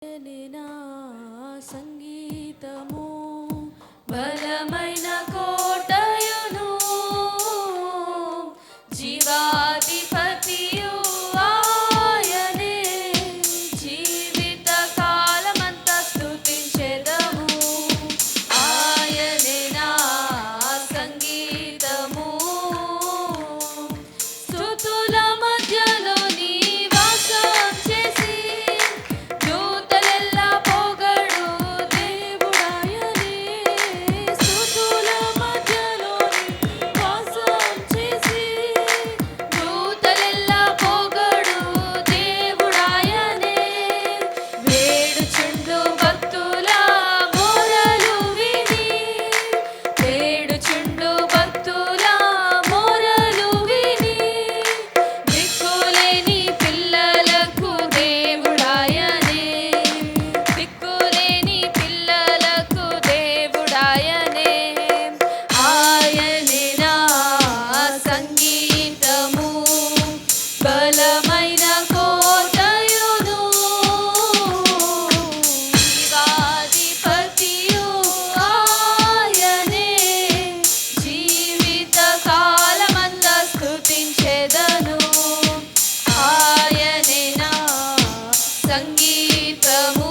నా సంగీతము బలమైన కోటయును జీవాధిపతియు ఆయనే జీవిత కాలమంతా స్తుతించెదము ఆయనే నా సంగీతము స్తుతుల మధ్యలో నివాసం చేసి దూతలెల్లా పొగడు దేవుడాయనే స్తుతుల మధ్యలో నివాసం చేసి దూతలెల్లా పొగడు దేవుడాయనే వేడుచుండు భక్తుల మొరలు విని వేడుచుండు భక్తుల మొరలు విని దిక్కులేని పిల్లలకు దేవుడాయనే దిక్కులేని పిల్లలకు దేవుడాయనే ఆయనే నా సంగీతము బలమైన కోటయును జీవాధిపతియు ఆయనే జీవిత కాలమంతా స్తుతించెదను ఆయనే నా సంగీతము